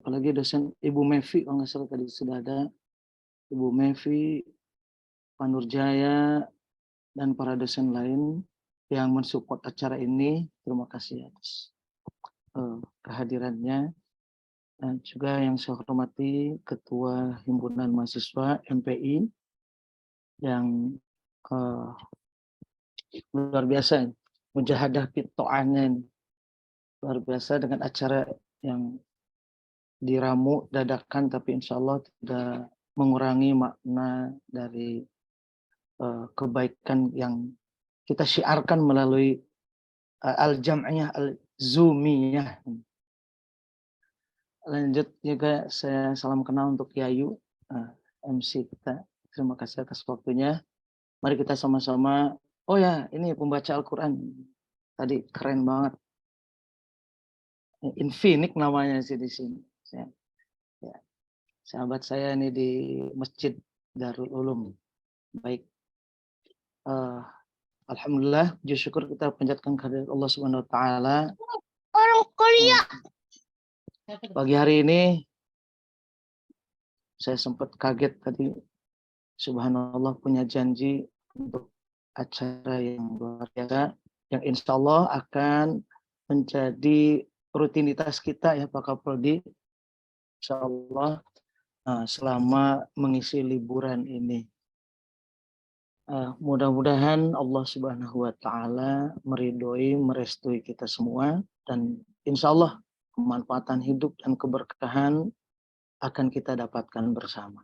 apalagi dosen Ibu Mevi kalau nggak salah tadi sudah ada, Ibu Mevi, Pak Nurjaya, dan para dosen lain yang mensupport acara ini. Terima kasih atas kehadirannya. Dan juga yang saya hormati Ketua Himpunan Mahasiswa MPI yang luar biasa, mujahadah pitoannya luar biasa dengan acara yang diramu dadakan, tapi insya Allah tidak mengurangi makna dari kebaikan yang kita syiarkan melalui al-jam'iyah al-zoomiyah. Lanjut juga saya salam kenal untuk Yayu, MC kita. Terima kasih atas waktunya. Mari kita sama-sama. Oh ya, ini pembaca Al-Quran. Tadi keren banget. Infinik namanya sih di sini. Ya. Sahabat saya ini di Masjid Darul Ulum. Baik. Alhamdulillah, puji syukur kita panjatkan kehadirat Allah Subhanahu wa taala. Orang Korea. Pagi hari ini saya sempat kaget tadi. Subhanallah punya janji untuk acara yang luar biasa yang insya Allah akan menjadi rutinitas kita ya Pak Kapoldi, insya Allah selama mengisi liburan ini. Mudah-mudahan Allah Subhanahu wa taala meridhoi, merestui kita semua, dan insya Allah kemanfaatan hidup dan keberkahan akan kita dapatkan bersama.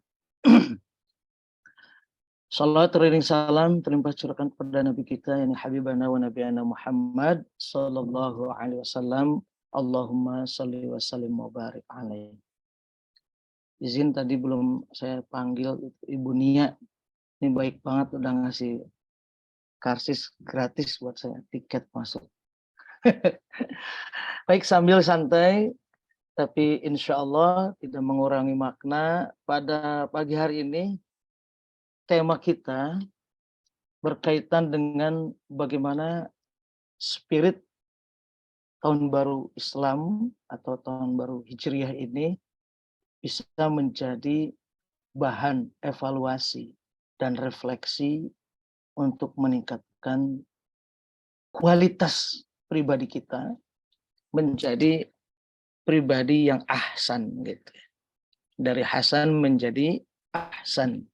Salawat teriring salam terlimpah curahkan kepada Nabi kita yang Habibana wa Nabiyana Muhammad sallallahu alaihi wasallam. Allahumma salli wa sallim wa barik alaihi. Izin tadi belum saya panggil Ibu Nia. Ini baik banget udah ngasih karsis gratis buat saya, tiket masuk. Baik, sambil santai, tapi insya Allah tidak mengurangi makna. Pada pagi hari ini, tema kita berkaitan dengan bagaimana spirit tahun baru Islam atau tahun baru Hijriah ini bisa menjadi bahan evaluasi dan refleksi untuk meningkatkan kualitas pribadi kita menjadi pribadi yang ahsan gitu. Dari hasan menjadi ahsan,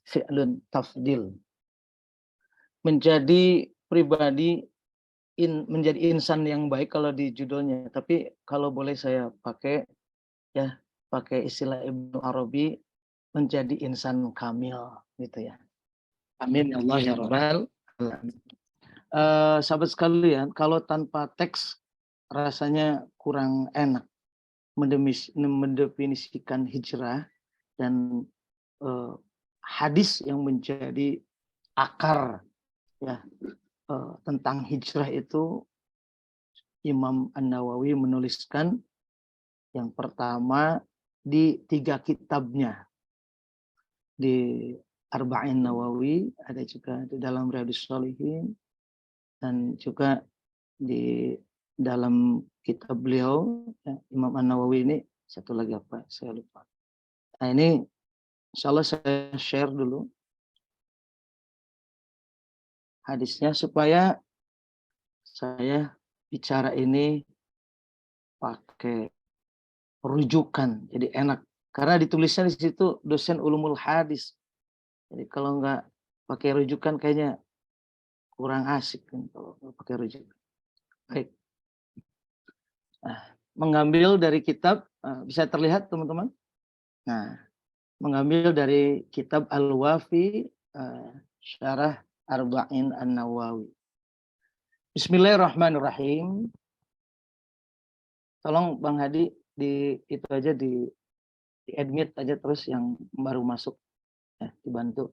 fi'lun tafdil. Menjadi pribadi menjadi insan yang baik kalau di judulnya, tapi kalau boleh saya pakai istilah Ibnu Arabi, menjadi insan kamil gitu ya. Amin ya Allah ya Rabbal alamin. Sahabat sekalian, kalau tanpa teks rasanya kurang enak mendefinisikan hijrah dan hadis yang menjadi akar ya tentang hijrah itu. Imam An-Nawawi menuliskan yang pertama di 3 kitabnya, di Arba'in Nawawi, ada juga di dalam Riyadhus Shalihin, dan juga di dalam kitab beliau ya, Imam An-Nawawi ini satu lagi apa saya lupa. Nah ini insya Allah saya share dulu hadisnya supaya saya bicara ini pakai rujukan jadi enak, karena ditulisnya di situ dosen ulumul hadis. Jadi kalau nggak pakai rujukan kayaknya kurang asik kan kalau pakai rujukan. Baik. Nah, mengambil dari kitab bisa terlihat teman-teman. Nah, mengambil dari kitab Al-Wafi Syarah Arba'in An-Nawawi. Bismillahirrahmanirrahim. Tolong Bang Hadi itu aja di admit aja terus yang baru masuk ya, dibantu.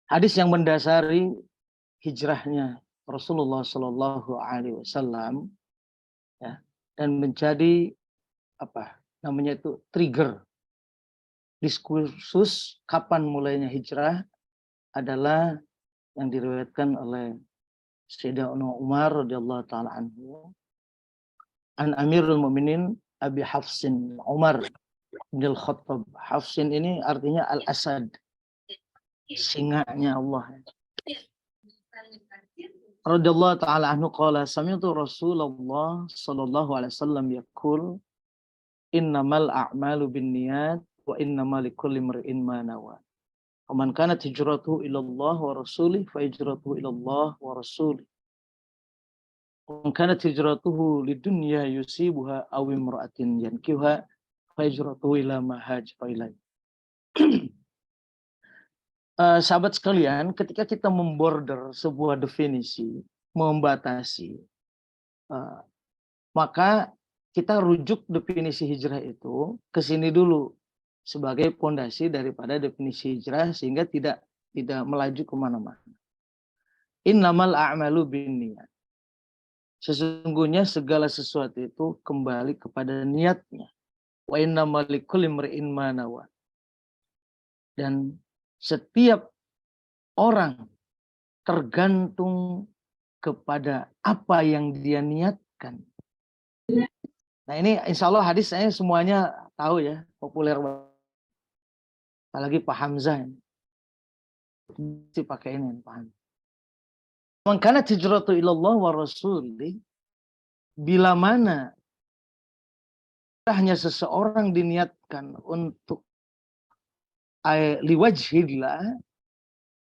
Hadis yang mendasari hijrahnya Rasulullah Shallallahu Alaihi Wasallam ya, dan menjadi apa namanya itu trigger diskursus kapan mulainya hijrah adalah yang diriwayatkan oleh Sayyidina Umar radhiyallahu taala anhu, an Amirul Mukminin Abi Hafsin Umar bin Al-Khattab. Hafsin ini artinya Al-Asad, singanya Allah. Radhiyallahu ta'ala anhu qala sami'tu Rasulullah sallallahu alaihi wasallam yaqul innamal a'malu binniyat wa innamal likulli imrin ma nawa. Faman kanat hijratuhu ila Allah wa rasulih fa hijratuhu ila Allah wa rasulih. Faman kanat hijratuhu lidunya yusibuha aw imra'atin yankihuha fa hijratuhu ila ma hajara ilaihi. Sahabat sekalian, ketika kita memborder sebuah definisi, membatasi, maka kita rujuk definisi hijrah itu ke sini dulu sebagai pondasi daripada definisi hijrah sehingga tidak melaju kemana-mana. Innamal a'malu binniyat. Sesungguhnya segala sesuatu itu kembali kepada niatnya. Wa innamal likulli imrin ma nawa. Dan setiap orang tergantung kepada apa yang dia niatkan. Nah ini insya Allah hadis saya semuanya tahu ya, populer banget. Apalagi Pak Hamzah ini. Mesti pakai ini Pak Hamzah. Man kanat hijratu ilallah wa rasulih, bila mana hanya seseorang diniatkan untuk liwajhillah,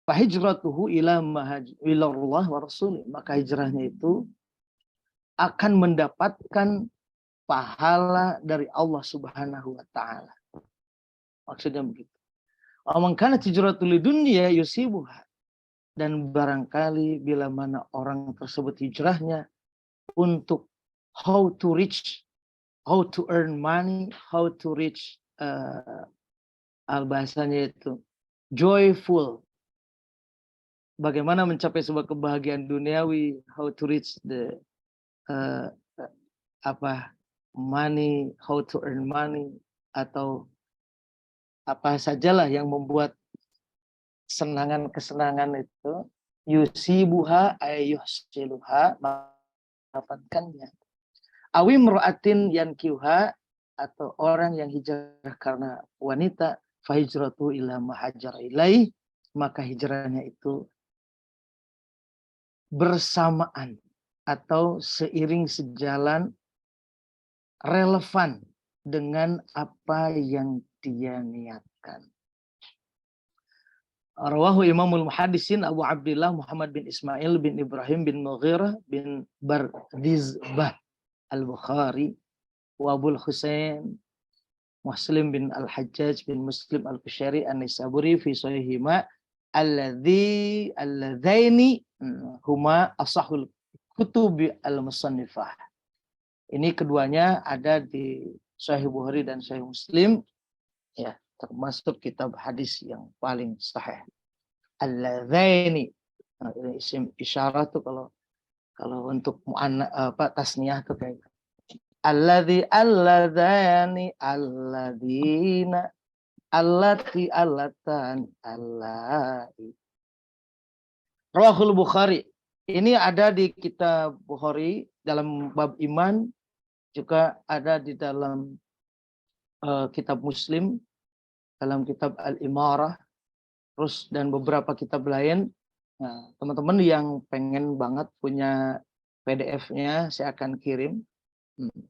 fa hijratuhu ila Allah wa rasulih, maka hijrahnya itu akan mendapatkan pahala dari Allah Subhanahu wa taala. Maksudnya begitu. Man kanat hijratu lidunya yusibuha, dan barangkali bila mana orang tersebut hijrahnya untuk how to earn money, how to reach bahasanya itu joyful, bagaimana mencapai sebuah kebahagiaan duniawi, how to reach the money, how to earn money, atau apa sajalah yang membuat kesenangan itu, yusibuha ayyuhsiluha, mendapatkannya. Awim ru'atin yankiuha, atau orang yang hijrah karena wanita, fa hijratu ila ma hajara ilaih, maka hijrahnya itu bersamaan atau seiring sejalan, relevan dengan apa yang dia niatkan. Rawahu Imamul Muhaddisin Abu Abdillah Muhammad bin Ismail bin Ibrahim bin Mughirah bin Bardizbah Al-Bukhari wa Abul Husain Muslim bin Al-Hajjaj bin Muslim Al-Qushari An-Nisaburi fi sahihima alladzaini huma asahul kutubi al-musannifah. Ini keduanya ada di Sahih Bukhari dan Sahih Muslim, ya, termasuk kitab hadis yang paling sahih. Alladzaini, ini isim isyarat tuh kalau untuk tasniyah tuh kayak alladzani alladzina allati allatan allai. Rawahul Bukhari. Ini ada di kitab Bukhari dalam bab iman, juga ada di dalam kitab Muslim, dalam kitab Al-Imarah, terus dan beberapa kitab lain. Nah, teman-teman yang pengen banget punya PDF-nya, saya akan kirim.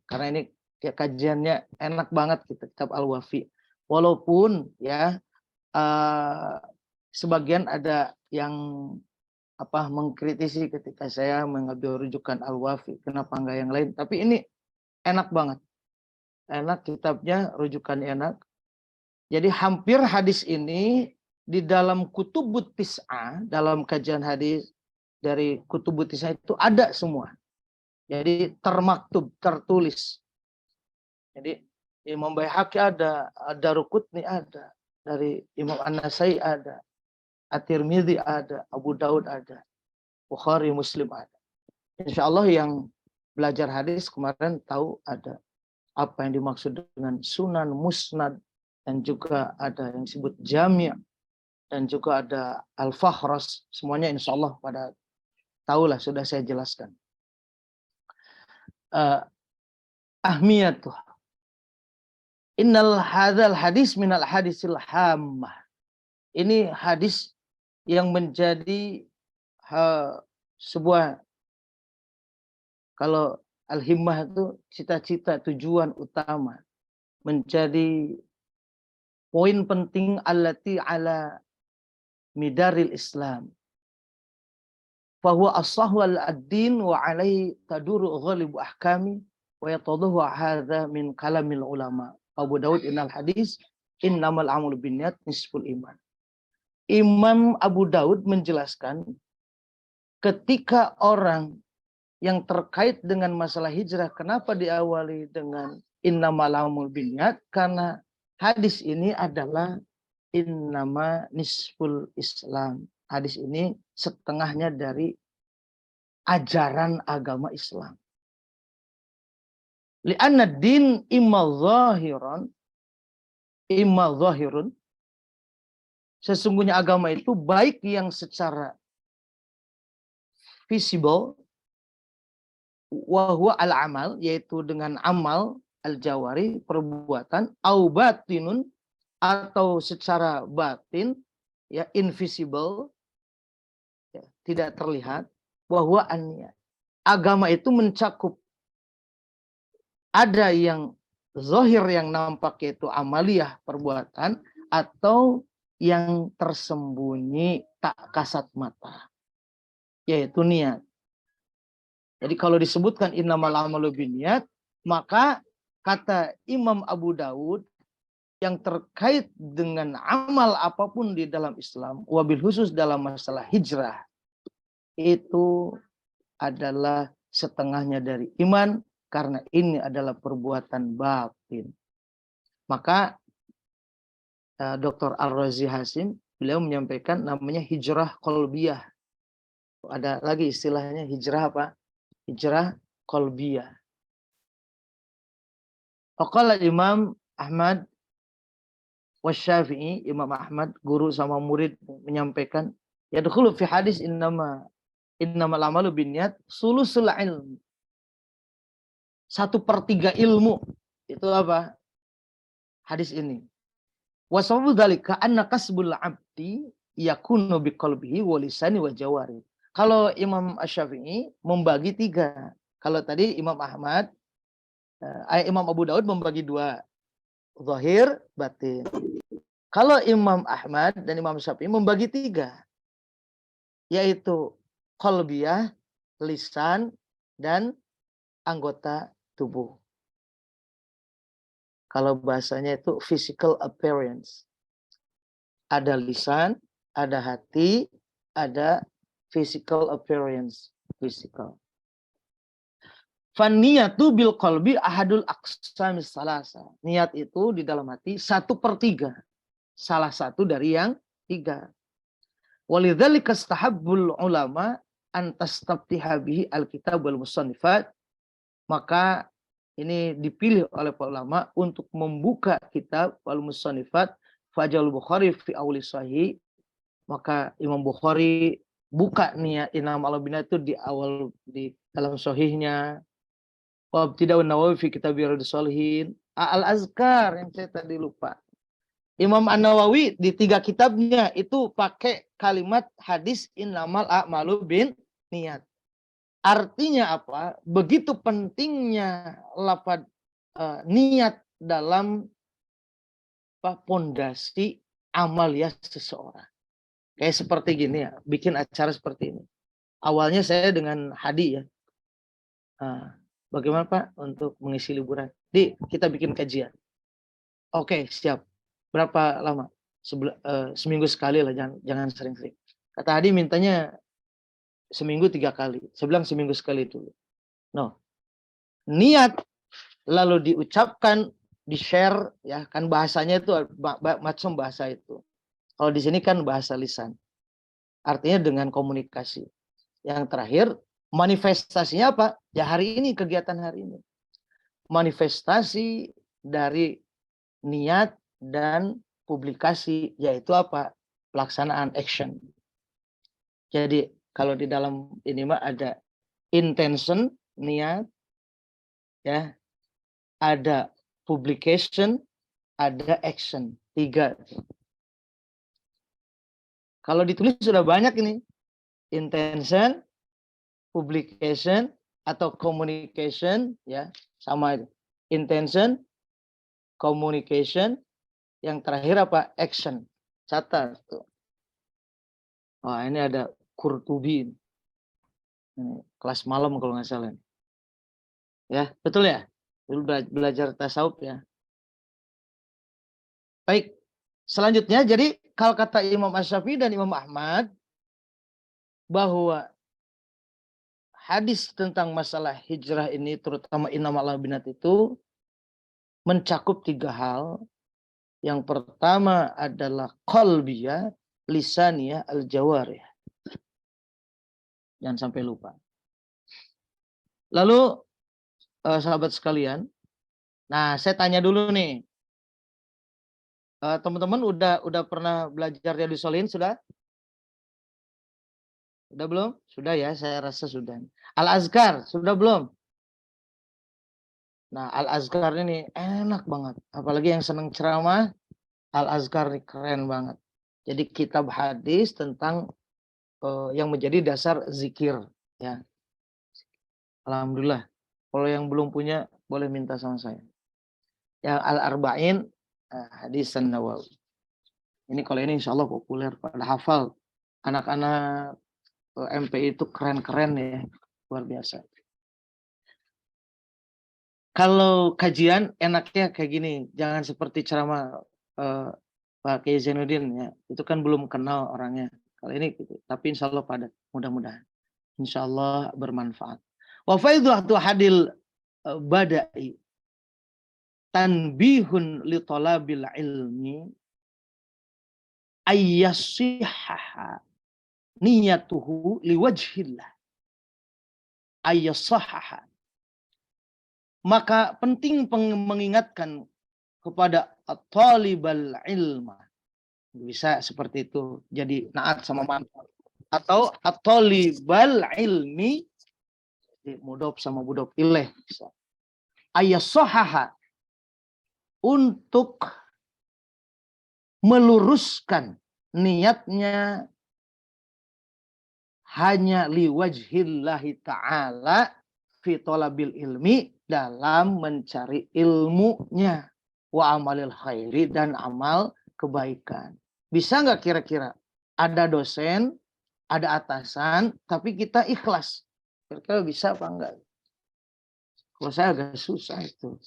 Karena ini ya, kajiannya enak banget, kitab Al-Wafi. Walaupun ya sebagian ada yang mengkritisi ketika saya mengambil rujukan Al-Wafi, kenapa enggak yang lain? Tapi ini enak banget. Enak kitabnya, rujukannya enak. Jadi hampir hadis ini di dalam Kutubut Tis'ah, dalam kajian hadis dari Kutubut Tis'ah itu ada semua. Jadi termaktub, tertulis. Jadi Imam Baihaqi ada, Daruqutni ada, dari Imam An-Nasai ada, At-Tirmidzi ada, Abu Daud ada, Bukhari, Muslim ada. Insya Allah yang belajar hadis kemarin tahu ada apa yang dimaksud dengan sunan, musnad, dan juga ada yang disebut jami', dan juga ada al-fakhras. Semuanya insya Allah pada tahulah, sudah saya jelaskan. Ahmiyatuh, Innal hadzal hadis minal hadisil hammah. Ini hadis yang menjadi sebuah, kalau al-himmah itu cita-cita, tujuan utama, menjadi poin penting allati ala midaril Islam. Fahuwa as-sahwa al-ad-din wa alaihi taduru ghalibu ahkami wa yatadahu hadza min kalamil ulama. Abu Daud innal hadis innamal amalu binniyat nisful iman. Imam Abu Daud menjelaskan ketika orang yang terkait dengan masalah hijrah, kenapa diawali dengan innamal amalu binniyat? Karena hadis ini adalah innama nisful Islam. Hadis ini setengahnya dari ajaran agama Islam. Li'anna din imma zahirun. Sesungguhnya agama itu baik yang secara visible, wa huwa al-amal, yaitu dengan amal al-jawari, perbuatan, au batinun, atau secara batin, ya, invisible, ya, tidak terlihat, wa huwa an-niyat. Agama itu mencakup, ada yang zahir yang nampak yaitu amaliyah, perbuatan, atau yang tersembunyi tak kasat mata, yaitu niat. Jadi kalau disebutkan innamal amalu binniyat, maka kata Imam Abu Daud yang terkait dengan amal apapun di dalam Islam, wabil khusus dalam masalah hijrah, itu adalah setengahnya dari iman, karena ini adalah perbuatan batin. Maka Dr. Ar-Razi Hasim, beliau menyampaikan namanya hijrah qalbiyah. Ada lagi istilahnya hijrah apa? Hijrah qalbiyah. Qala Imam Ahmad wasyafi'i, Imam Ahmad, guru sama murid, menyampaikan, yadkhulu fi hadis innamal amalu binniyat sulusul ilm. 1/3 ilmu. Itu apa? Hadis ini. Wasabu dzalika anna kasbul 'abdi yakunu biqalbihi wa lisani wa jawari. Kalau Imam Asy-Syafi'i membagi 3. Kalau tadi Imam Ahmad, Imam Abu Daud membagi 2. Zahir, batin. Kalau Imam Ahmad dan Imam Syafi'i membagi 3. Yaitu qalbiyah, lisan, dan anggota tubuh. Kalau bahasanya itu physical appearance. Ada lisan, ada hati, ada physical appearance. Physical. Faniyatu bil qalbi ahadul aqsamis salasa. Niat itu di dalam hati 1/3. Salah satu dari yang 3. Walidzalika istahabbul ulama an tastaftiha bihi alkitab wal musannifat. Maka ini dipilih oleh para ulama untuk membuka kitab wal musannifat, fajal Bukhari fi awli sahih. Maka Imam Bukhari buka niat innamal amalu binniyat itu di awal, di dalam sahihnya. Wa ibtida'un Nawawi fi kitab Riyadhus Shalihin. Al-Azkar yang saya tadi lupa. Imam An-Nawawi di 3 kitabnya itu pakai kalimat hadis innamal a'malu binniyat. Artinya apa? Begitu pentingnya lafaz niat dalam pondasi amaliyah seseorang. Kayak seperti gini ya, bikin acara seperti ini. Awalnya saya dengan Hadi ya. Bagaimana Pak untuk mengisi liburan? Kita bikin kajian. Oke, siap. Berapa lama? Seminggu sekali lah, jangan sering-sering. Kata Hadi mintanya seminggu 3 kali. Saya bilang seminggu sekali dulu. No. Niat lalu diucapkan, di-share, ya kan bahasanya itu macam bahasa itu. Kalau di sini kan bahasa lisan. Artinya dengan komunikasi. Yang terakhir, manifestasinya apa? Ya hari ini, kegiatan hari ini. Manifestasi dari niat dan publikasi, yaitu apa? Pelaksanaan action. Jadi kalau di dalam ini mah ada intention, niat, ya, ada publication, ada action. 3. Kalau ditulis sudah banyak ini. Intention, publication, atau communication, ya sama itu. Intention, communication, yang terakhir apa? Action. Catat tuh. Wah, ini ada Qurtubi. Ini kelas malam kalau nggak salah. Ya, betul ya? Dulu belajar tasawuf ya. Baik, selanjutnya jadi kalau kata Imam Asy-Syafi'i dan Imam Ahmad bahwa hadis tentang masalah hijrah ini terutama innamal binat itu mencakup 3 hal. Yang pertama adalah qalbiyah, lisaniyah, al-jawarih. Jangan sampai lupa. Lalu sahabat sekalian, nah saya tanya dulu nih. Teman-teman udah pernah belajar Riyadhus Shalihin sudah? Sudah belum? Sudah ya, saya rasa sudah. Al-Azkar, sudah belum? Nah, Al-Azkar ini enak banget. Apalagi yang senang ceramah, Al-Azkar ini keren banget. Jadi kitab hadis tentang yang menjadi dasar zikir. Ya. Alhamdulillah. Kalau yang belum punya, boleh minta sama saya. Yang Al-Arba'in, hadis An-Nawawi. Ini kalau ini insya Allah populer pada hafal. Anak-anak MPI itu keren-keren ya. Luar biasa. Kalau kajian enaknya kayak gini, jangan seperti ceramah Pak Kiai Zainuddin ya. Itu kan belum kenal orangnya. Kalau ini gitu. Tapi insya Allah padat, mudah-mudahan. Insya Allah bermanfaat. Wa faidatu hadil badai tanbihun li talabil ilmi ayyasihaha niyatuhu liwajhillah ayyasahaha. Maka penting mengingatkan kepada talibal ilma. Bisa seperti itu. Jadi naat sama manfaat. Atau talibal ilmi. Mudhof sama mudhof ilaih. Ayyasahaha. Untuk meluruskan niatnya hanya liwajhillahi ta'ala fi talabil ilmi, dalam mencari ilmunya, wa amalil khairi, dan amal kebaikan. Bisa nggak kira-kira ada dosen, ada atasan, tapi kita ikhlas? Kira-kira bisa apa enggak? Kalau saya agak susah itu.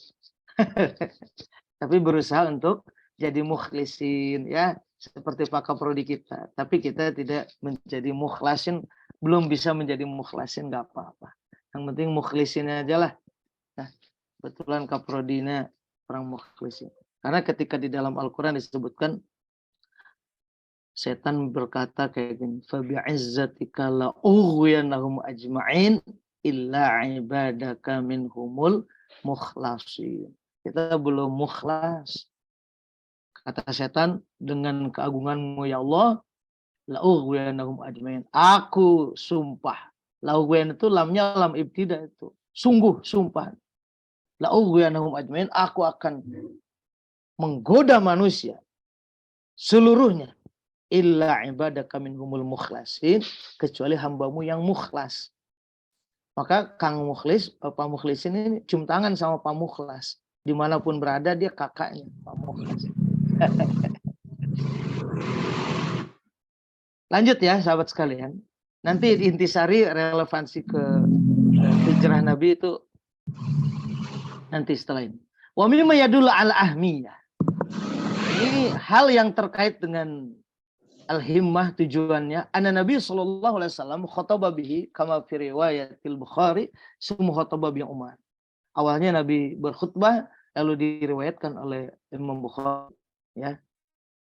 Tapi berusaha untuk jadi mukhlisin ya, seperti Pak Kaprodi kita. Tapi kita tidak menjadi mukhlasin, belum bisa menjadi mukhlasin, nggak apa-apa. Yang penting mukhlisin aja lah. Nah, kebetulan Kaprodina orang mukhlisin. Karena ketika di dalam Al-Quran disebutkan, setan berkata kayak gini, fabi'izzatika la'ughwiyannahum ajma'in illa ibadaka minhumul mukhlasin. Kita belum mukhlas. Kata setan, dengan keagunganmu ya Allah, la'ughwiyannahum ajma'in. Aku sumpah. La'ughwiyan itu lamnya lam ibtida itu. Sungguh sumpah. La'ughwiyannahum ajma'in. Aku akan menggoda manusia seluruhnya. Illa ibadaka minhumul mukhlasin. Kecuali hambamu yang mukhlas. Maka Kang Mukhlis, Pak Mukhlisin ini cium tangan sama Pak Mukhlas. Dimanapun berada dia kakaknya Pak Mukhlis. Lanjut ya sahabat sekalian. Nanti intisari relevansi ke hijrah Nabi itu nanti setelah ini. Wa mimma yadullu ala ahmiyah. Ini hal yang terkait dengan al-himmah, tujuannya. Anna Nabi sallallahu alaihi wasallam khataba bihi kama fi riwayatil Bukhari summa khataba bi Umar. Awalnya Nabi berkhutbah lalu diriwayatkan oleh Imam Bukhari ya.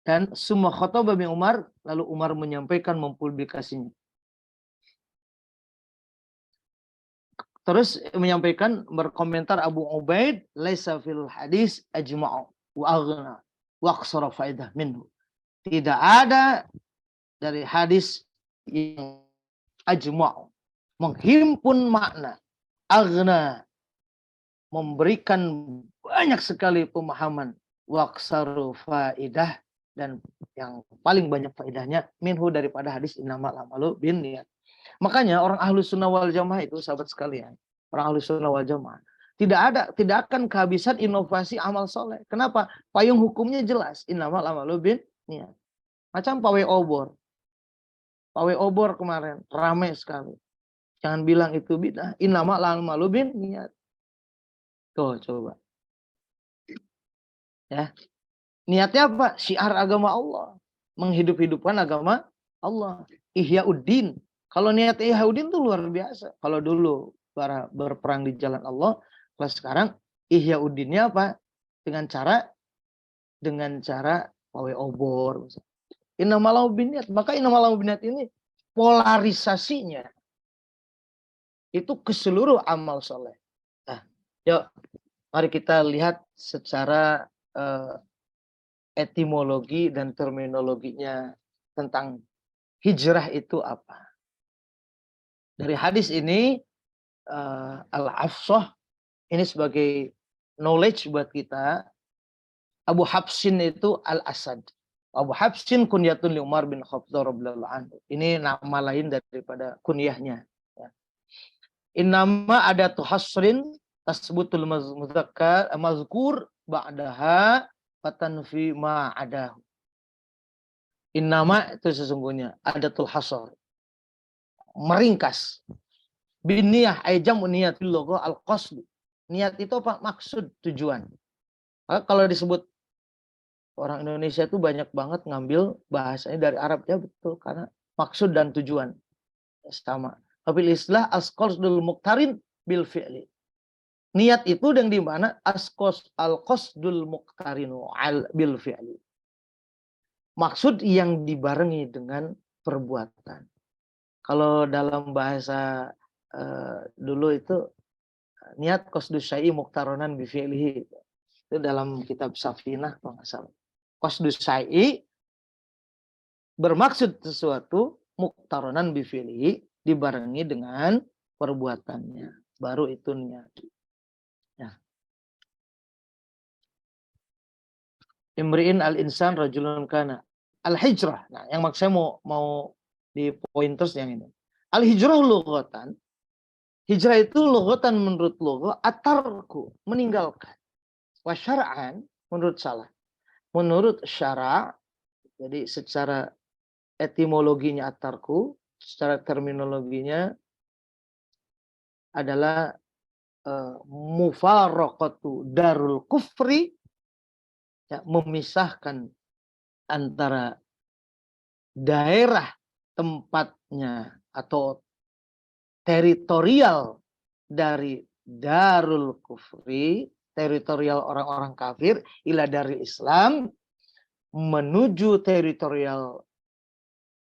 Dan summa khataba bi Umar, lalu Umar menyampaikan, mempublikasinya. Terus menyampaikan, berkomentar Abu Ubaid, laisa fil hadis ajma'u wa aghna wa aqsara faidah minhu. Tidak ada dari hadis yang ajma'u, menghimpun makna, aghna, memberikan banyak sekali pemahaman, waqsaru faidah, dan yang paling banyak faedahnya minhu daripada hadis innamal a'malu binniyat. Makanya orang ahlus sunnah wal jamaah itu, sahabat sekalian, orang ahlus sunnah wal jamaah tidak akan kehabisan inovasi amal soleh. Kenapa? Payung hukumnya jelas, innamal a'malu binniyat. Macam pawai obor kemarin ramai sekali. Jangan bilang itu bidah, innamal a'malu binniyat. Tuh coba. Ya. Niatnya apa? Syiar agama Allah. Menghidupkan agama Allah. Ihya'uddin. Kalau niat Ihya'uddin itu luar biasa. Kalau dulu para berperang di jalan Allah, kalau sekarang Ihya'uddinnya apa? Dengan cara pawai obor. Innamal binniyat. Maka innamal binniyat ini polarisasinya itu ke seluruh amal soleh. Nah, yuk mari kita lihat secara etimologi dan terminologinya tentang hijrah itu apa. Dari hadis ini Al-Afsah ini sebagai knowledge buat kita. Abu Habsin itu Al-Asad. Abu Habsin kunyatun li Umar bin Khattab radhiyallahu anhu. Ini nama lain daripada kunyahnya. Ya. Innama adatu hasrin tasbutul muzakkar mazkur ba'daha fatanfi ma adahu. Innama itu sesungguhnya adatul hasar. Meringkas. Biniyah ayjam niyatil logo al-qasd. Niat itu apa? Maksud, tujuan. Maka kalau disebut orang Indonesia itu banyak banget ngambil bahasanya dari Arab, ya betul, karena maksud dan tujuan sama. Tapi istilah al-qasdul muqtarin bil fi'li. Niat itu yang di mana al-qasdul muqtarinu bil fi'li. Maksud yang dibarengi dengan perbuatan. Kalau dalam bahasa dulu itu niat qasdus syai'i muqtaronan bi fi'lihi. Itu dalam kitab Safinah kalau nggak salah. Qasdus syai'i bermaksud sesuatu muqtaronan bi fi'lihi, dibarengi dengan perbuatannya. Baru itu niat. Ya. Imri'in al-insan rajulun kana. Al-hijrah. Nah, yang maksud saya mau di pointers yang ini. Al-hijrah lughatan. Hijrah itu lughatan menurut lugha atarku, meninggalkan. Wa syar'an menurut salah. Menurut syara', jadi secara etimologinya atarku, secara terminologinya adalah mufaraqatu darul kufri, ya, memisahkan antara daerah tempatnya atau teritorial dari darul kufri, teritorial orang-orang kafir, ila dari Islam, menuju teritorial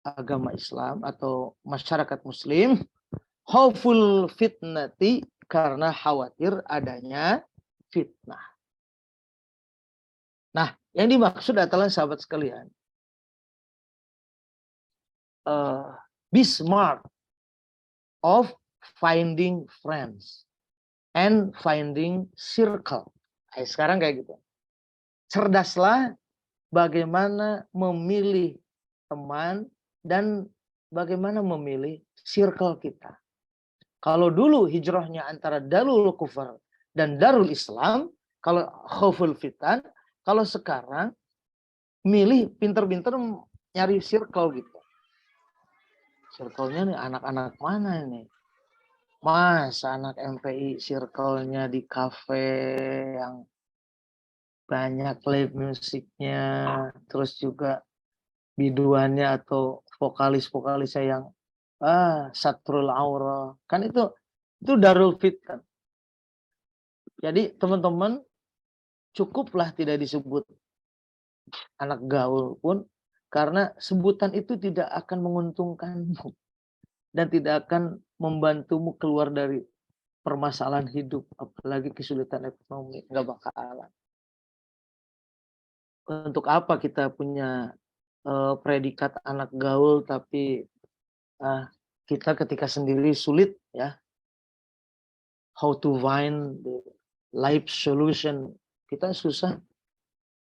agama Islam atau masyarakat muslim, khauful fitnati, karena khawatir adanya fitnah. Nah, yang dimaksud adalah sahabat sekalian, be smart of finding friends and finding circle. Sekarang kayak gitu. Cerdaslah bagaimana memilih teman dan bagaimana memilih circle kita. Kalau dulu hijrahnya antara darul kufar dan darul Islam, kalau khauful fitan, kalau sekarang milih pinter-pinter nyari circle gitu. Circle-nya nih anak-anak mana ini? Mas, anak MPI circle-nya di kafe yang banyak live musiknya, terus juga biduannya atau vokalis-vokalisnya yang satrul aura. Kan itu darul fitan. Jadi teman-teman cukuplah tidak disebut anak gaul pun, karena sebutan itu tidak akan menguntungkanmu dan tidak akan membantumu keluar dari permasalahan hidup, apalagi kesulitan ekonomi, nggak bakalan. Untuk apa kita punya predikat anak gaul tapi kita ketika sendiri sulit, ya, how to find the life solution, kita susah.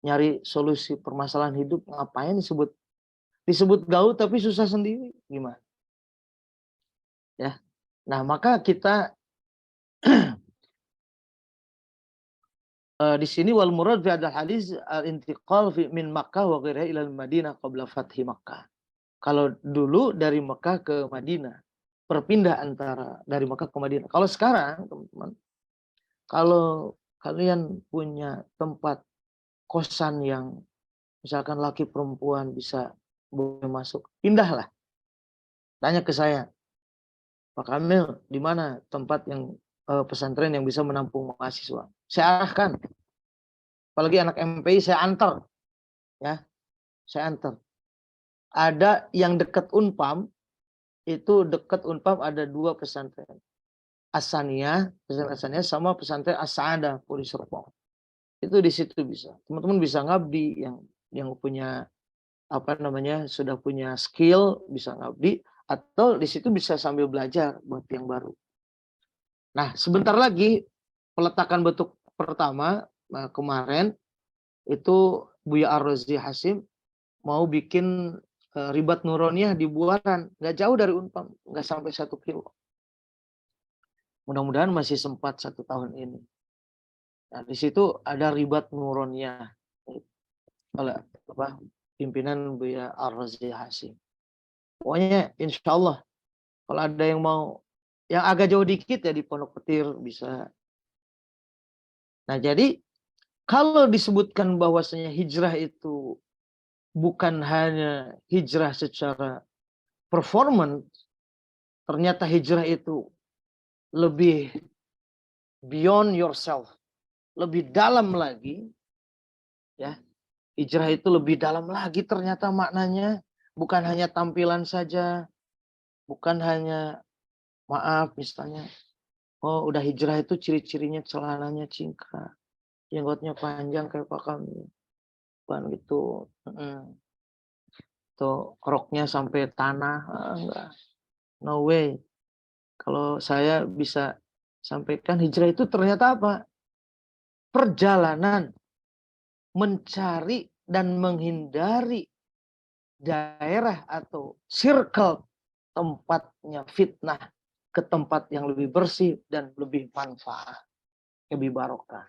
nyari solusi permasalahan hidup, ngapain disebut gaul tapi susah sendiri, gimana? Ya. Nah, maka kita di sini wal murad fi hadzal hadis al-intiqal min Makkah wa ghairiha ila Madinah qabla fathi Makkah. Kalau dulu dari Mekah ke Madinah, berpindah antara dari Mekah ke Madinah. Kalau sekarang, teman-teman, kalau kalian punya tempat kosan yang misalkan laki perempuan bisa boleh masuk, pindahlah. Tanya ke saya, Pak Kamil, di mana tempat yang pesantren yang bisa menampung mahasiswa? Saya arahkan. Apalagi anak MPI saya antar, ya, saya antar. Ada yang dekat Unpam, itu dekat Unpam ada 2 pesantren. Asaniyah, pesantren Asaniyah sama pesantren As-Sa'adah, Puri Serpong. Itu di situ bisa. Teman-teman bisa ngabdi yang punya apa namanya, sudah punya skill bisa ngabdi, atau di situ bisa sambil belajar buat yang baru. Nah, sebentar lagi peletakan bentuk pertama kemarin itu Buya Ar-Razi Hasim mau bikin Ribat Nuroniyah di Buaran, nggak jauh dari Unpam, nggak sampai 1 kilo. Mudah-mudahan masih sempat 1 tahun ini. Nah, di situ ada Ribat Nuroniyah oleh pimpinan Buya Ar-Razi Hasim. Pokoknya insya Allah kalau ada yang mau yang agak jauh dikit ya di Pondok Petir bisa. Nah, jadi kalau disebutkan bahwasanya hijrah itu bukan hanya hijrah secara performance, ternyata hijrah itu lebih beyond yourself, lebih dalam lagi, ya. Hijrah itu lebih dalam lagi ternyata maknanya, bukan hanya tampilan saja, bukan hanya maaf misalnya, oh udah hijrah itu ciri-cirinya celananya cingkrang, jenggotnya panjang kayak Pak Kamil, bukan gitu. Tuh roknya sampai tanah, enggak, no way. Kalau saya bisa sampaikan hijrah itu ternyata apa? Perjalanan mencari dan menghindari daerah atau circle tempatnya fitnah ke tempat yang lebih bersih dan lebih manfaat, lebih barokah.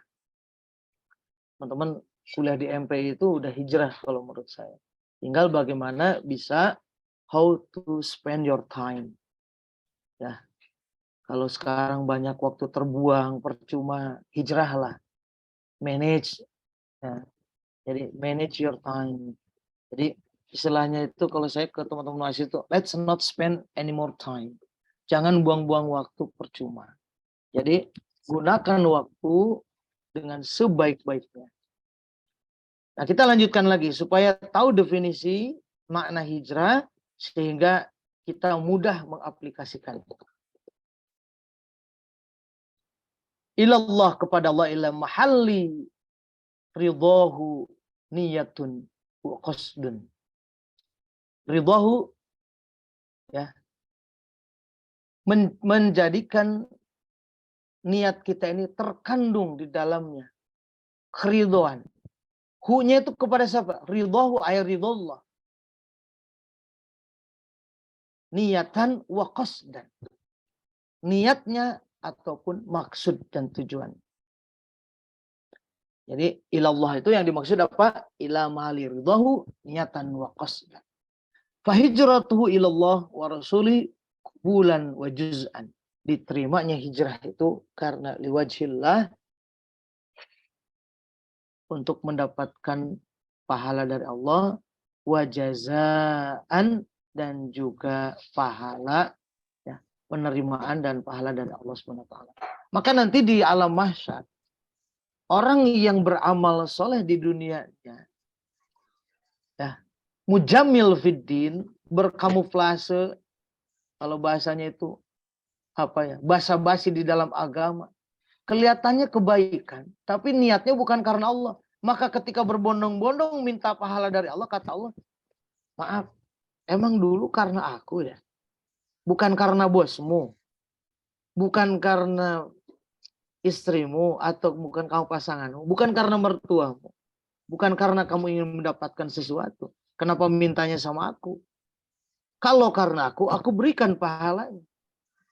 Teman-teman kuliah di MPI itu udah hijrah kalau menurut saya. Tinggal bagaimana bisa how to spend your time. Ya. Kalau sekarang banyak waktu terbuang percuma, hijrahlah. Manage. Ya. Jadi manage your time. Jadi istilahnya itu kalau saya ke teman-teman mahasiswa itu, let's not spend any more time. Jangan buang-buang waktu percuma. Jadi gunakan waktu dengan sebaik-baiknya. Nah, kita lanjutkan lagi supaya tahu definisi makna hijrah sehingga kita mudah mengaplikasikan. Ilallah, kepada Allah, ila mahalli ridahu niyatun wa qasdun. Ridahu, ya, menjadikan niat kita ini terkandung di dalamnya keridhaan. Hu-nya itu kepada siapa? Ridahu ay ridallah. Niatan wa qasdan. Niatnya ataupun maksud dan tujuan. Jadi ilallah itu yang dimaksud apa? Ila mahali ridahu niatan wa qasdan. Fahijratuhu ilallah wa rasuli bulan wa juz'an. Diterimanya hijrah itu karena liwajhillah, untuk mendapatkan pahala dari Allah, wa jazaan, dan juga pahala, ya, penerimaan dan pahala dari Allah SWT. Maka nanti di alam mahsyar, orang yang beramal soleh di dunianya, ya, mujamil fiddin, berkamuflase, kalau bahasanya itu apa ya, basa-basi di dalam agama, kelihatannya kebaikan, tapi niatnya bukan karena Allah. Maka ketika berbondong-bondong minta pahala dari Allah, kata Allah, maaf, emang dulu karena aku ya, bukan karena bosmu, bukan karena istrimu, atau bukan kamu pasanganmu, bukan karena mertuamu. Bukan karena kamu ingin mendapatkan sesuatu. Kenapa mintanya sama aku? Kalau karena aku berikan pahalanya.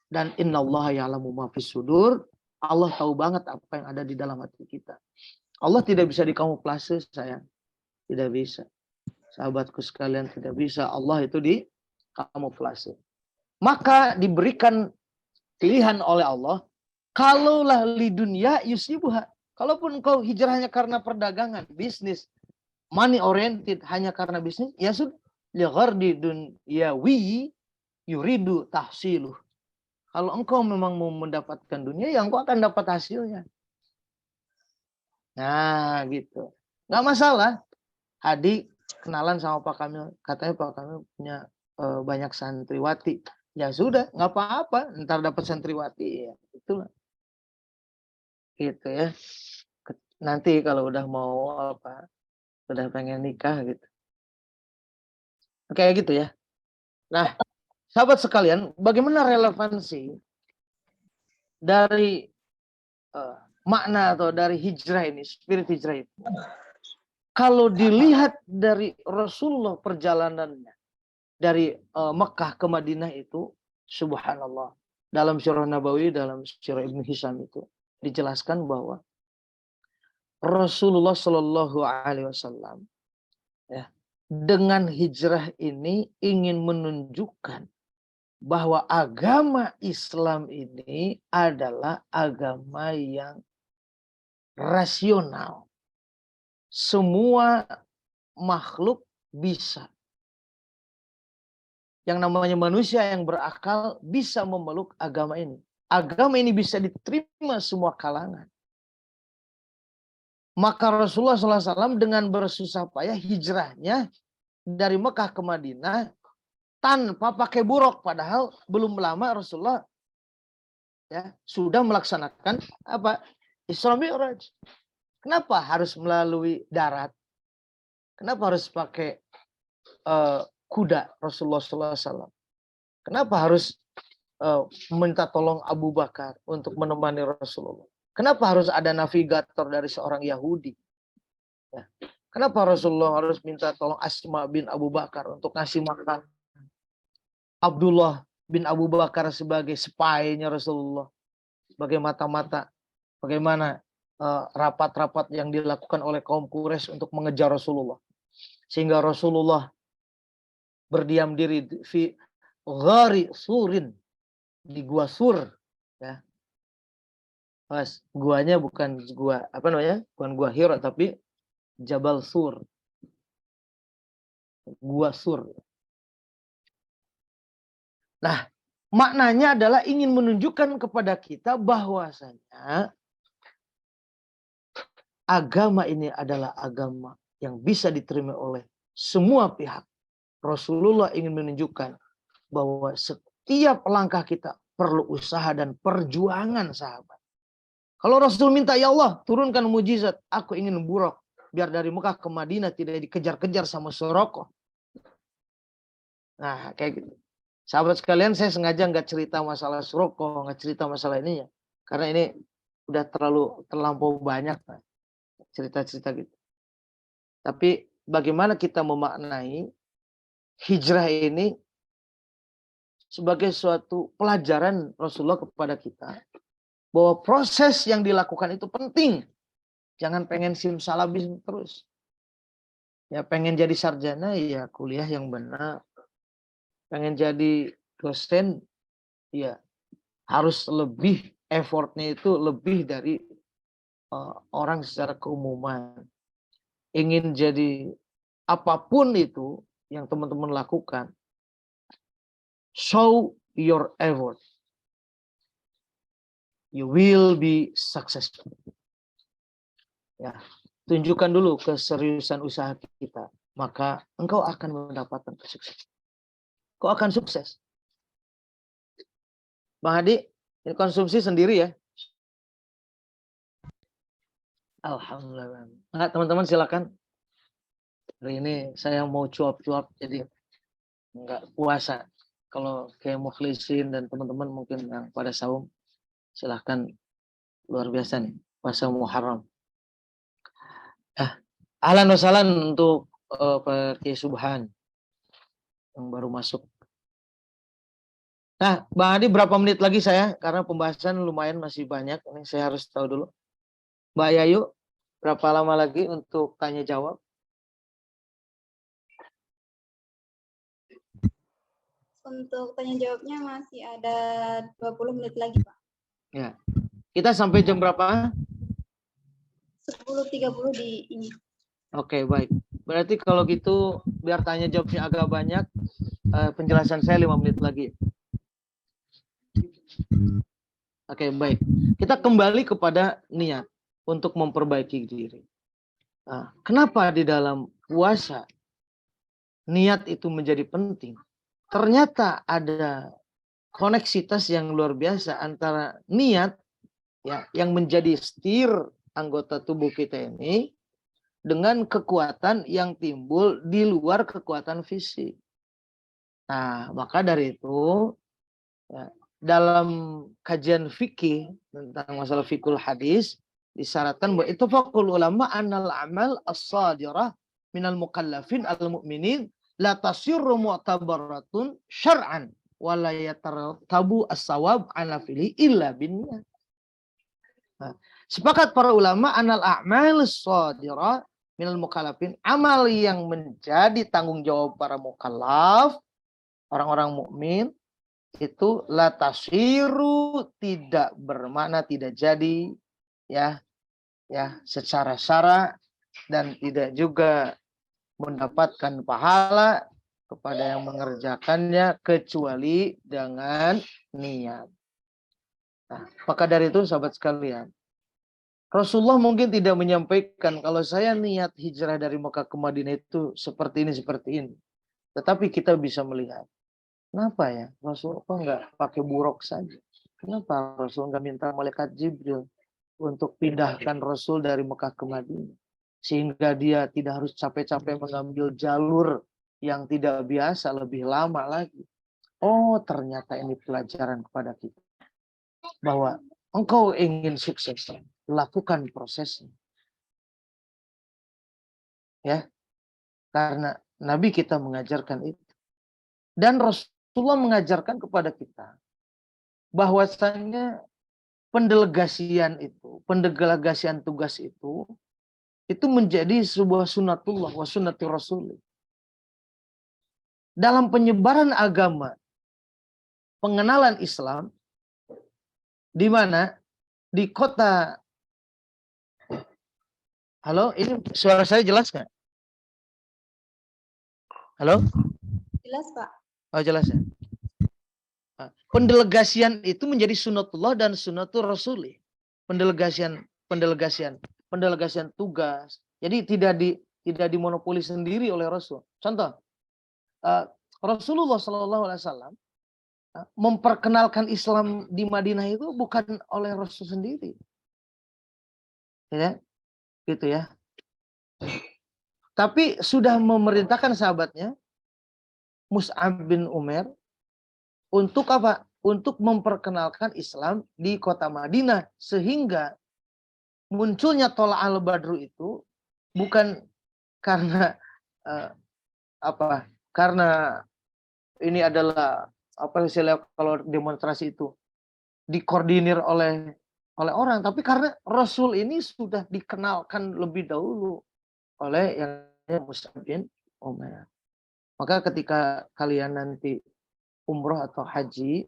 Dan innallaha ya'lamu ma fis sudur. Allah tahu banget apa yang ada di dalam hati kita. Allah tidak bisa dikamuflase, sayang. Tidak bisa. Sahabatku sekalian, tidak bisa. Allah itu dikamuflase. Maka diberikan pilihan oleh Allah. Kalaulah li dunya yusibuha. Kalaupun kau hijrahnya karena perdagangan, bisnis, money oriented, hanya karena bisnis, ya sudah. Li ghardi dunyawi yuridu tahsiluh. Kalau engkau memang mau mendapatkan dunia, ya engkau akan dapat hasilnya. Nah, gitu. Nggak masalah. Hadi kenalan sama Pak Kamil. Katanya Pak Kamil punya banyak santriwati. Ya sudah, nggak apa-apa. Ntar dapat santriwati. Ya, itulah. Gitu ya. Nanti kalau udah mau apa, udah pengen nikah gitu. Kayak gitu ya. Nah, sahabat sekalian, bagaimana relevansi dari makna atau dari hijrah ini, spirit hijrah itu? Kalau dilihat dari Rasulullah perjalanannya dari Mekah ke Madinah itu, subhanallah. Dalam Sirah Nabawi, dalam Sirah Ibnu Hisham itu dijelaskan bahwa Rasulullah Shallallahu Alaihi Wasallam ya, dengan hijrah ini ingin menunjukkan bahwa agama Islam ini adalah agama yang rasional. Semua makhluk bisa. Yang namanya manusia yang berakal bisa memeluk agama ini. Agama ini bisa diterima semua kalangan. Maka Rasulullah SAW dengan bersusah payah hijrahnya dari Mekah ke Madinah tanpa pakai buruk. Padahal belum lama Rasulullah ya, sudah melaksanakan apa? Isra Mi'raj. Kenapa harus melalui darat? Kenapa harus pakai kuda Rasulullah SAW? Kenapa harus minta tolong Abu Bakar untuk menemani Rasulullah? Kenapa harus ada navigator dari seorang Yahudi? Ya. Kenapa Rasulullah harus minta tolong Asma bin Abu Bakar untuk ngasih makan? Abdullah bin Abu Bakar sebagai spy-nya Rasulullah. Sebagai mata-mata. Bagaimana rapat-rapat yang dilakukan oleh kaum Quraisy untuk mengejar Rasulullah. Sehingga Rasulullah berdiam diri di ghari surin. Di gua Sur. Ya. Mas, guanya bukan gua apa namanya? Bukan gua Hira tapi Jabal Sur. Gua Sur. Nah, maknanya adalah ingin menunjukkan kepada kita bahwasanya agama ini adalah agama yang bisa diterima oleh semua pihak. Rasulullah ingin menunjukkan bahwa setiap langkah kita perlu usaha dan perjuangan, sahabat. Kalau Rasul minta, ya Allah, turunkan mujizat. Aku ingin buruk. Biar dari Mekah ke Madinah tidak dikejar-kejar sama Sorokoh. Nah, kayak gitu. Sahabat sekalian, saya sengaja nggak cerita masalah Sorokoh, nggak cerita masalah ini ya. Karena ini udah terlampau banyak cerita-cerita gitu. Tapi bagaimana kita memaknai hijrah ini sebagai suatu pelajaran Rasulullah kepada kita. Bahwa proses yang dilakukan itu penting. Jangan pengen simsalabim terus. Ya pengen jadi sarjana, ya kuliah yang benar. Pengen jadi dosen, ya harus lebih, effortnya itu lebih dari orang secara keumuman. Ingin jadi apapun itu yang teman-teman lakukan, show your effort. You will be successful. Ya, tunjukkan dulu keseriusan usaha kita, maka engkau akan mendapatkan kesuksesan. Kau akan sukses. Bang Hadi, ini konsumsi sendiri ya? Alhamdulillah. Nah, teman-teman silakan. Hari ini saya mau cuap-cuap, jadi nggak puasa. Kalau kayak Mukhlisin dan teman-teman mungkin yang pada saum, silahkan, luar biasa nih, puasa Muharram. Ahlan wa sahlan untuk Pak Kiai Subhan yang baru masuk. Nah, Bang Adi berapa menit lagi saya? Karena pembahasan lumayan masih banyak. Ini saya harus tahu dulu. Mbak Yayu, berapa lama lagi untuk tanya jawab? Untuk tanya jawabnya masih ada 20 menit lagi, Pak. Ya. Kita sampai jam berapa? 10.30 di ini. Oke, baik. Berarti kalau gitu biar tanya jawabnya agak banyak, penjelasan saya 5 menit lagi. Oke, baik. Kita kembali kepada niat untuk memperbaiki diri. Nah, kenapa di dalam puasa niat itu menjadi penting? Ternyata ada koneksitas yang luar biasa antara niat ya yang menjadi setir anggota tubuh kita ini dengan kekuatan yang timbul di luar kekuatan fisik. Nah, maka dari itu ya, dalam kajian fikih tentang masalah fikul hadis disyaratkan bahwa itu faqul ulama annal amal as-sadirah minal mukallafin al-mu'minin la tasirru mu'tabaratun syar'an wa la yatarattabu as-sawab ala fili illa binniyat. Nah, sepakat para ulama annal a'mal as-sadirah minal mukallafin, amal yang menjadi tanggung jawab para mukallaf, orang-orang mukmin itu la tasiru, tidak bermakna tidak jadi ya secara syara, dan tidak juga mendapatkan pahala kepada yang mengerjakannya kecuali dengan niat. Nah, maka dari itu sahabat sekalian, Rasulullah mungkin tidak menyampaikan kalau saya niat hijrah dari Mekah ke Madinah itu seperti ini. Tetapi kita bisa melihat, kenapa ya Rasul kok nggak pakai buruk saja? Kenapa Rasul nggak minta malaikat Jibril untuk pindahkan Rasul dari Mekah ke Madinah? Sehingga dia tidak harus capek-capek mengambil jalur yang tidak biasa, lebih lama lagi. Oh, ternyata ini pelajaran kepada kita. Bahwa engkau ingin sukses, lakukan prosesnya. Ya, karena Nabi kita mengajarkan itu. Dan Rasulullah mengajarkan kepada kita bahwasanya pendelegasian tugas itu menjadi sebuah sunatullah wa sunnati rasul. Dalam penyebaran agama, pengenalan Islam, di mana di kota, halo, ini suara saya jelas nggak? Halo? Jelas, Pak. Oh, jelas ya. Pendelegasian itu menjadi sunatullah dan sunatul rasul. Pendelegasian tugas. Jadi tidak dimonopoli sendiri oleh Rasul. Contoh, Rasulullah SAW memperkenalkan Islam di Madinah itu bukan oleh Rasul sendiri, ya, gitu ya. Tapi sudah memerintahkan sahabatnya Mus'ab bin Umair untuk apa? Untuk memperkenalkan Islam di kota Madinah, sehingga munculnya Tola'al Badru itu bukan karena karena ini adalah istilah kalau demonstrasi itu dikoordinir oleh orang, tapi karena Rasul ini sudah dikenalkan lebih dahulu oleh yang Mus'ab bin Umair. Maka ketika kalian nanti umroh atau haji,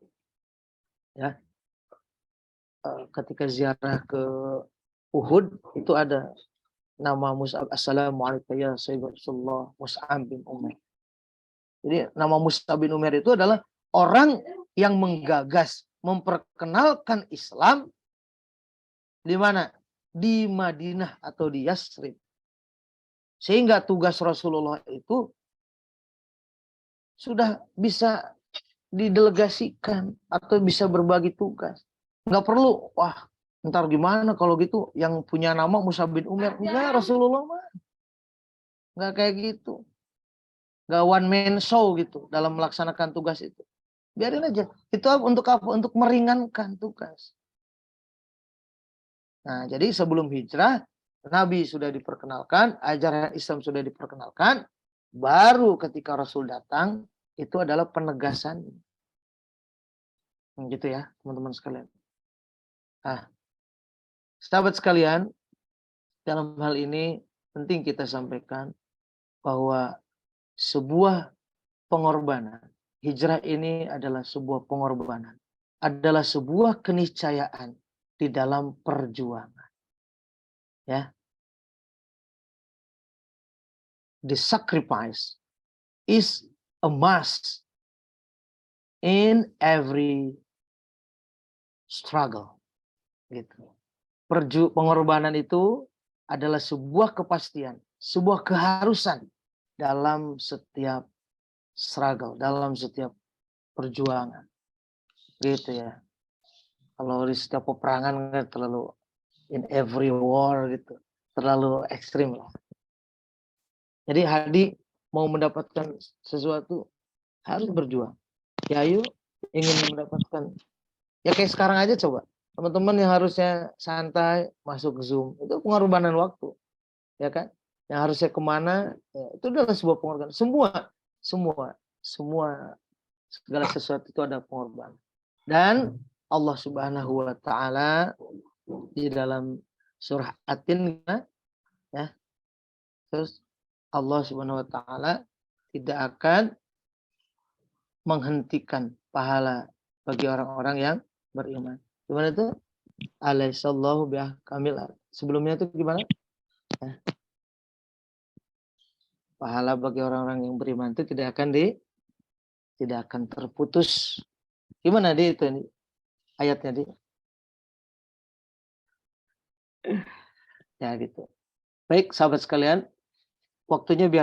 ya, ketika ziarah ke Uhud itu ada nama Mus'ab, assalamualaikum ya sayyidina Rasulullah, Mus'ab bin Umair. Jadi nama Mus'ab bin Umair itu adalah orang yang menggagas memperkenalkan Islam di mana? Di Madinah atau di Yasrib. Sehingga tugas Rasulullah itu sudah bisa didelegasikan atau bisa berbagi tugas. Nggak perlu, wah ntar gimana kalau gitu yang punya nama Mus'ab bin Umair. Enggak, Rasulullah mah nggak kayak gitu. Nggak one man show gitu dalam melaksanakan tugas itu. Biarin aja. Itu untuk apa? Untuk meringankan tugas. Nah, jadi sebelum hijrah Nabi sudah diperkenalkan, ajaran Islam sudah diperkenalkan, baru ketika Rasul datang itu adalah penegasan. Gitu ya, teman-teman sekalian. Nah, sahabat sekalian, dalam hal ini penting kita sampaikan bahwa sebuah pengorbanan, hijrah ini adalah sebuah pengorbanan, adalah sebuah keniscayaan di dalam perjuangan. Ya. The sacrifice is a must in every struggle. Gitu. Pengorbanan itu adalah sebuah kepastian, sebuah keharusan dalam setiap struggle, dalam setiap perjuangan. Gitu ya. Kalau di setiap peperangan kan terlalu in every war gitu, terlalu ekstrim lah. Jadi Hadi mau mendapatkan sesuatu harus berjuang. Ya ayo ingin mendapatkan, ya kayak sekarang aja coba. Teman-teman yang harusnya santai masuk Zoom, itu pengorbanan waktu. Ya kan? Yang harusnya kemana, ya, itu adalah sebuah pengorbanan. Semua segala sesuatu itu ada pengorbanan. Dan Allah Subhanahu wa taala di dalam surah At-Tin ya. Terus Allah Subhanahu wa taala tidak akan menghentikan pahala bagi orang-orang yang beriman. Gimana itu? Alaihissallahu biahkamil. Sebelumnya itu gimana? Pahala bagi orang-orang yang beriman itu tidak akan terputus. Gimana di itu nih? Ayatnya di? Ya gitu. Baik sahabat sekalian, waktunya biar